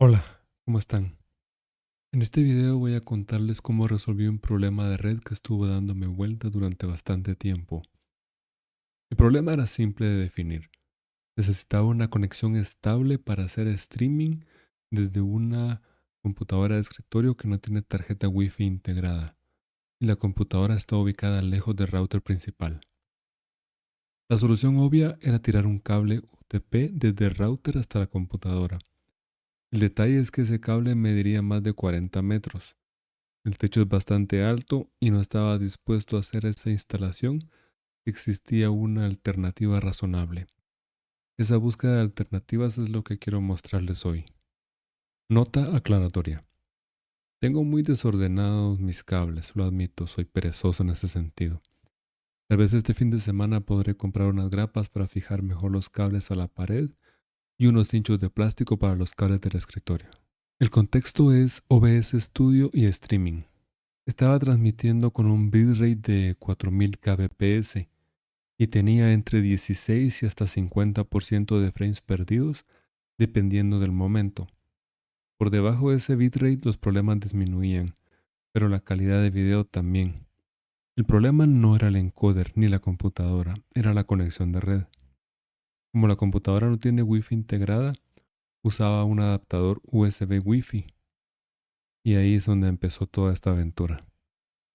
Hola, ¿cómo están? En este video voy a contarles cómo resolví un problema de red que estuvo dándome vuelta durante bastante tiempo. El problema era simple de definir. Necesitaba una conexión estable para hacer streaming desde una computadora de escritorio que no tiene tarjeta Wi-Fi integrada y la computadora está ubicada lejos del router principal. La solución obvia era tirar un cable UTP desde el router hasta la computadora. El detalle es que ese cable mediría más de 40 metros. El techo es bastante alto y no estaba dispuesto a hacer esa instalación. Existía una alternativa razonable. Esa búsqueda de alternativas es lo que quiero mostrarles hoy. Nota aclaratoria. Tengo muy desordenados mis cables, lo admito, soy perezoso en ese sentido. Tal vez este fin de semana podré comprar unas grapas para fijar mejor los cables a la pared y unos cinchos de plástico para los cables del escritorio. El contexto es OBS Studio y streaming. Estaba transmitiendo con un bitrate de 4000 kbps y tenía entre 16 y hasta 50% de frames perdidos dependiendo del momento. Por debajo de ese bitrate los problemas disminuían, pero la calidad de video también. El problema no era el encoder ni la computadora, era la conexión de red. Como la computadora no tiene Wi-Fi integrada, usaba un adaptador USB Wi-Fi y ahí es donde empezó toda esta aventura.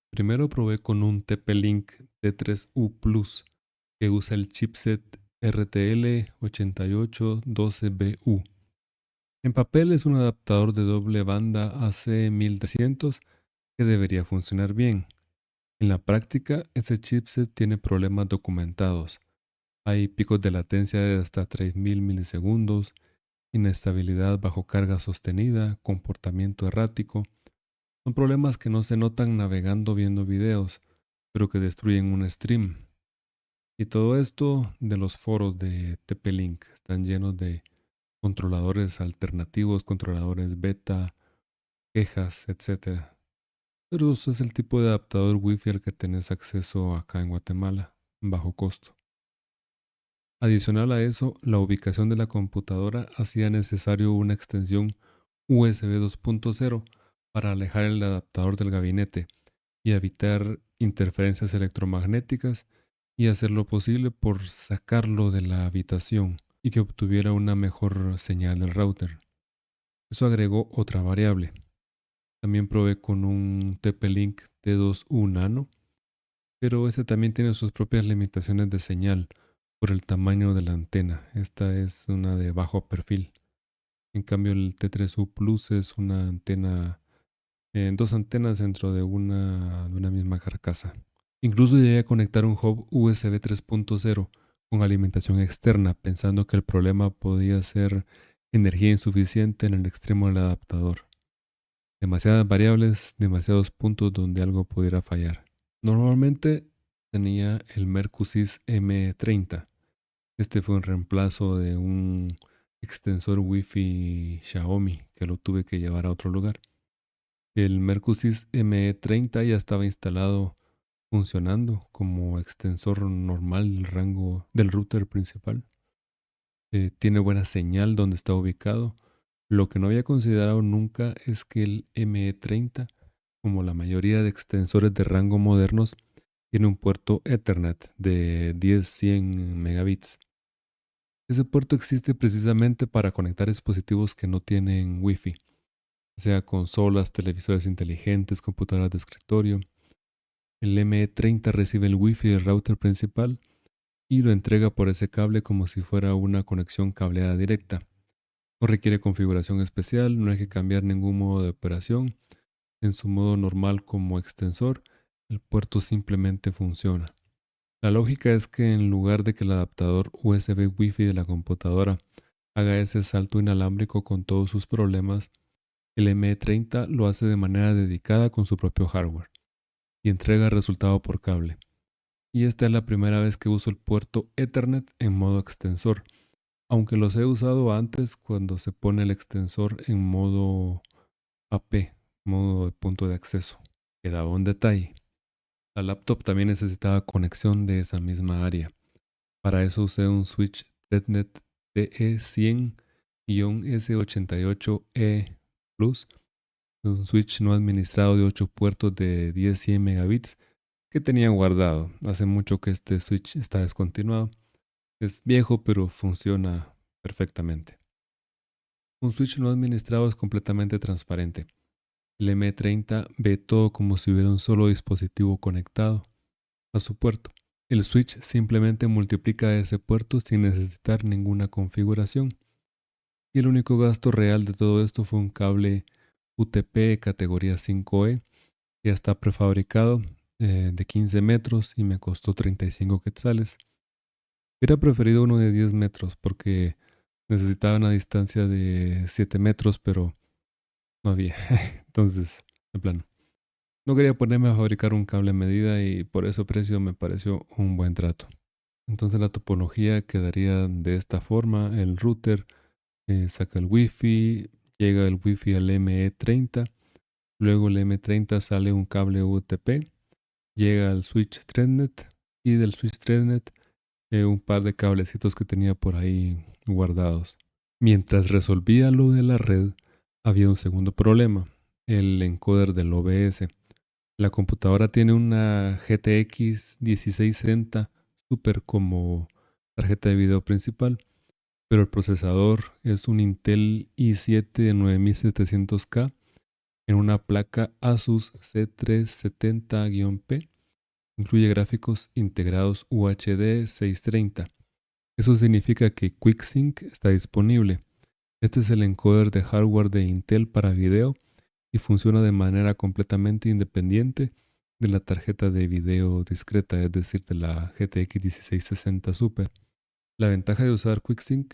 Primero probé con un TP-Link T3U Plus que usa el chipset RTL8812BU. En papel es un adaptador de doble banda AC1300 que debería funcionar bien. En la práctica, ese chipset tiene problemas documentados. Hay picos de latencia de hasta 3000 milisegundos, inestabilidad bajo carga sostenida, comportamiento errático. Son problemas que no se notan navegando viendo videos, pero que destruyen un stream. Y todo esto de los foros de TP-Link están llenos de controladores alternativos, controladores beta, quejas, etcétera. Pero ese es el tipo de adaptador Wi-Fi al que tenés acceso acá en Guatemala, bajo costo. Adicional a eso, la ubicación de la computadora hacía necesario una extensión USB 2.0 para alejar el adaptador del gabinete y evitar interferencias electromagnéticas y hacer lo posible por sacarlo de la habitación y que obtuviera una mejor señal del router. Eso agregó otra variable. También probé con un TP-Link T2U Nano, pero este también tiene sus propias limitaciones de señal por el tamaño de la antena. Esta es una de bajo perfil. En cambio el T3U Plus es una antena, dos antenas dentro de una misma carcasa. Incluso llegué a conectar un hub USB 3.0 con alimentación externa, pensando que el problema podía ser energía insuficiente en el extremo del adaptador. Demasiadas variables, demasiados puntos donde algo pudiera fallar. Normalmente tenía el Mercusys M30. Este fue un reemplazo de un extensor Wi-Fi Xiaomi que lo tuve que llevar a otro lugar. El Mercusys ME30 ya estaba instalado funcionando como extensor normal del rango del router principal. Tiene buena señal donde está ubicado. Lo que no había considerado nunca es que el ME30, como la mayoría de extensores de rango modernos, tiene un puerto Ethernet de 10-100 megabits. Ese puerto existe precisamente para conectar dispositivos que no tienen Wi-Fi, sea consolas, televisores inteligentes, computadoras de escritorio. El ME30 recibe el Wi-Fi del router principal y lo entrega por ese cable como si fuera una conexión cableada directa. No requiere configuración especial, no hay que cambiar ningún modo de operación. En su modo normal como extensor, el puerto simplemente funciona. La lógica es que en lugar de que el adaptador USB Wi-Fi de la computadora haga ese salto inalámbrico con todos sus problemas, el ME30 lo hace de manera dedicada con su propio hardware y entrega el resultado por cable. Y esta es la primera vez que uso el puerto Ethernet en modo extensor, aunque los he usado antes cuando se pone el extensor en modo AP, modo de punto de acceso. Quedaba un detalle. La laptop también necesitaba conexión de esa misma área. Para eso usé un switch Ethernet TE100 S88E Plus, un switch no administrado de 8 puertos de 10-100 megabits que tenía guardado. Hace mucho que este switch está descontinuado. Es viejo, pero funciona perfectamente. Un switch no administrado es completamente transparente. El M30 ve todo como si hubiera un solo dispositivo conectado a su puerto. El switch simplemente multiplica ese puerto sin necesitar ninguna configuración. Y el único gasto real de todo esto fue un cable UTP categoría 5E que ya está prefabricado de 15 metros y me costó 35 quetzales. Hubiera preferido uno de 10 metros porque necesitaba una distancia de 7 metros, pero no había. Entonces, en plano. No quería ponerme a fabricar un cable a medida y por ese precio me pareció un buen trato. Entonces la topología quedaría de esta forma. El router saca el Wi-Fi, llega el Wi-Fi al ME30, luego el M30 sale un cable UTP, llega al switch Threadnet y del switch Threadnet un par de cablecitos que tenía por ahí guardados. Mientras resolvía lo de la red, había un segundo problema, el encoder del OBS. La computadora tiene una GTX 1660 Super como tarjeta de video principal, pero el procesador es un Intel i7 9700K en una placa Asus C370-P. Incluye gráficos integrados UHD 630. Eso significa que QuickSync está disponible. Este es el encoder de hardware de Intel para video y funciona de manera completamente independiente de la tarjeta de video discreta, es decir, de la GTX 1660 Super. La ventaja de usar QuickSync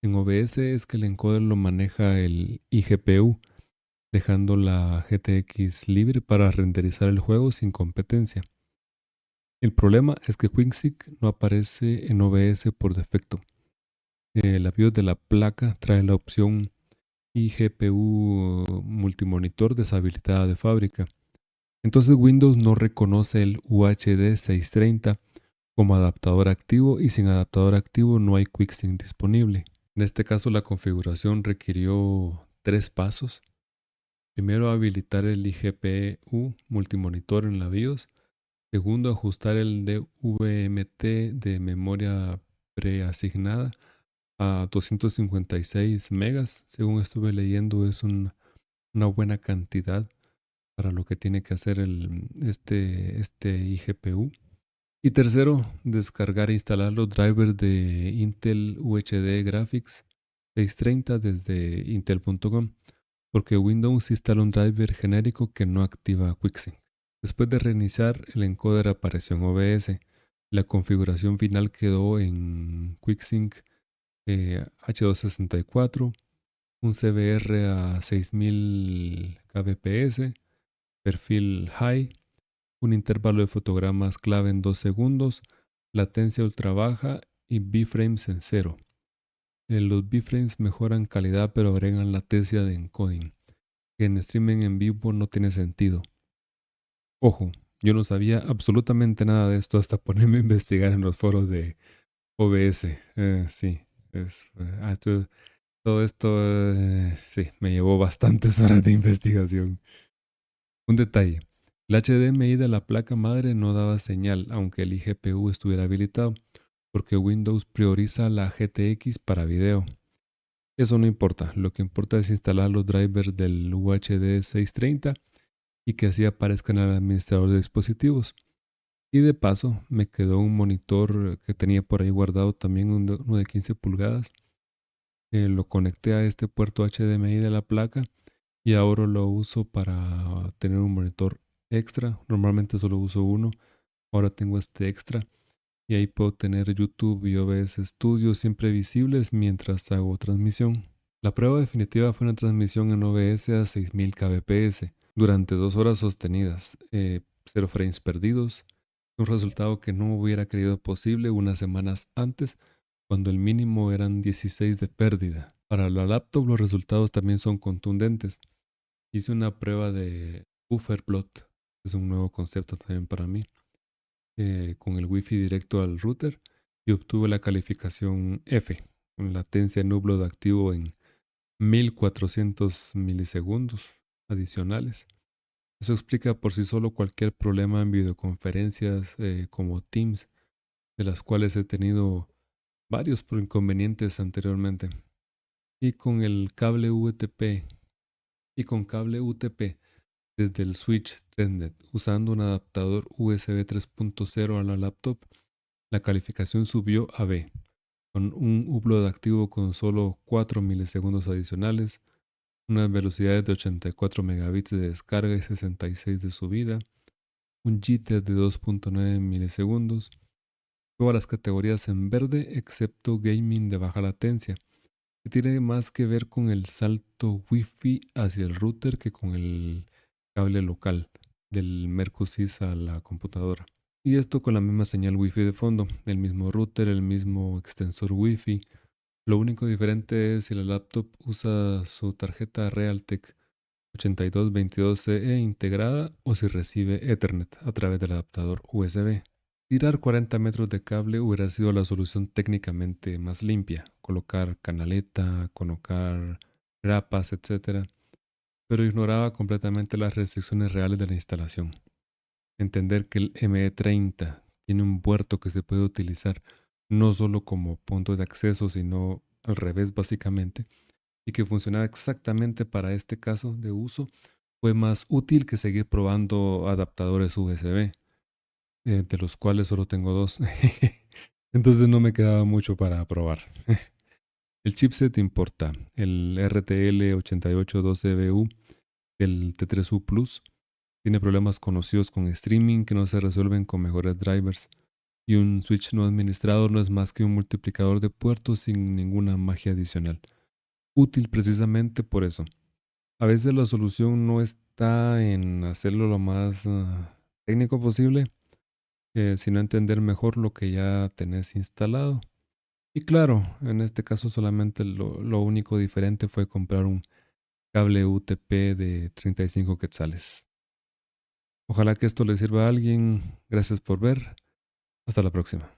en OBS es que el encoder lo maneja el iGPU, dejando la GTX libre para renderizar el juego sin competencia. El problema es que QuickSync no aparece en OBS por defecto. La BIOS de la placa trae la opción iGPU multimonitor deshabilitada de fábrica. Entonces Windows no reconoce el UHD 630 como adaptador activo y sin adaptador activo no hay QuickSync disponible. En este caso la configuración requirió 3 pasos. Primero, habilitar el iGPU multimonitor en la BIOS. Segundo, ajustar el DVMT de memoria preasignada a 256 megas. Según estuve leyendo, es una buena cantidad para lo que tiene que hacer este iGPU. Y tercero, descargar e instalar los drivers de Intel UHD Graphics 630 desde intel.com, porque Windows instala un driver genérico que no activa QuickSync. Después de reiniciar, el encoder apareció en OBS. La configuración final quedó en QuickSync H264, un CBR a 6000 kbps, perfil high, un intervalo de fotogramas clave en 2 segundos, latencia ultra baja y B-frames en cero. Los B-frames mejoran calidad pero agregan latencia de encoding, que en streaming en vivo no tiene sentido. Ojo, yo no sabía absolutamente nada de esto hasta ponerme a investigar en los foros de OBS. Sí, todo esto sí, me llevó bastantes horas de investigación. Un detalle. El HDMI de la placa madre no daba señal, aunque el iGPU estuviera habilitado, porque Windows prioriza la GTX para video. Eso no importa, lo que importa es instalar los drivers del UHD 630 y que así aparezcan en el administrador de dispositivos. Y de paso, me quedó un monitor que tenía por ahí guardado también, uno de 15 pulgadas. Lo conecté a este puerto HDMI de la placa y ahora lo uso para tener un monitor extra. Normalmente solo uso uno, ahora tengo este extra y ahí puedo tener YouTube y OBS Studio siempre visibles mientras hago transmisión. La prueba definitiva fue una transmisión en OBS a 6000 kbps durante 2 horas sostenidas, 0 frames perdidos, un resultado que no hubiera creído posible unas semanas antes, cuando el mínimo eran 16 de pérdida. Para la laptop los resultados también son contundentes. Hice una prueba de Bufferplot, es un nuevo concepto también para mí, con el Wi-Fi directo al router y obtuve la calificación F, con latencia en upload activo en 1400 milisegundos adicionales. Eso explica por sí solo cualquier problema en videoconferencias como Teams, de las cuales he tenido varios inconvenientes anteriormente. Y con el cable UTP y con cable UTP desde el switch Threadnet usando un adaptador USB 3.0 a la laptop, la calificación subió a B, con un upload activo con solo 4 milisegundos adicionales, unas velocidades de 84 megabits de descarga y 66 de subida, un jitter de 2.9 milisegundos, todas las categorías en verde excepto gaming de baja latencia, que tiene más que ver con el salto Wi-Fi hacia el router que con el cable local del Mercosys a la computadora. Y esto con la misma señal Wi-Fi de fondo, el mismo router, el mismo extensor Wi-Fi. Lo único diferente es si la laptop usa su tarjeta Realtek 8222CE integrada o si recibe Ethernet a través del adaptador USB. Tirar 40 metros de cable hubiera sido la solución técnicamente más limpia, colocar canaleta, colocar grapas, etc. Pero ignoraba completamente las restricciones reales de la instalación. Entender que el ME30 tiene un puerto que se puede utilizar no solo como punto de acceso, sino al revés básicamente, y que funcionaba exactamente para este caso de uso, fue más útil que seguir probando adaptadores USB, de los cuales solo tengo dos. Entonces no me quedaba mucho para probar. El chipset importa el RTL 8812BU del T3U Plus. Tiene problemas conocidos con streaming que no se resuelven con mejores drivers. Y un switch no administrado no es más que un multiplicador de puertos sin ninguna magia adicional. Útil precisamente por eso. A veces la solución no está en hacerlo lo más técnico posible, sino entender mejor lo que ya tenés instalado. Y claro, en este caso solamente lo único diferente fue comprar un cable UTP de 35 quetzales. Ojalá que esto le sirva a alguien. Gracias por ver. Hasta la próxima.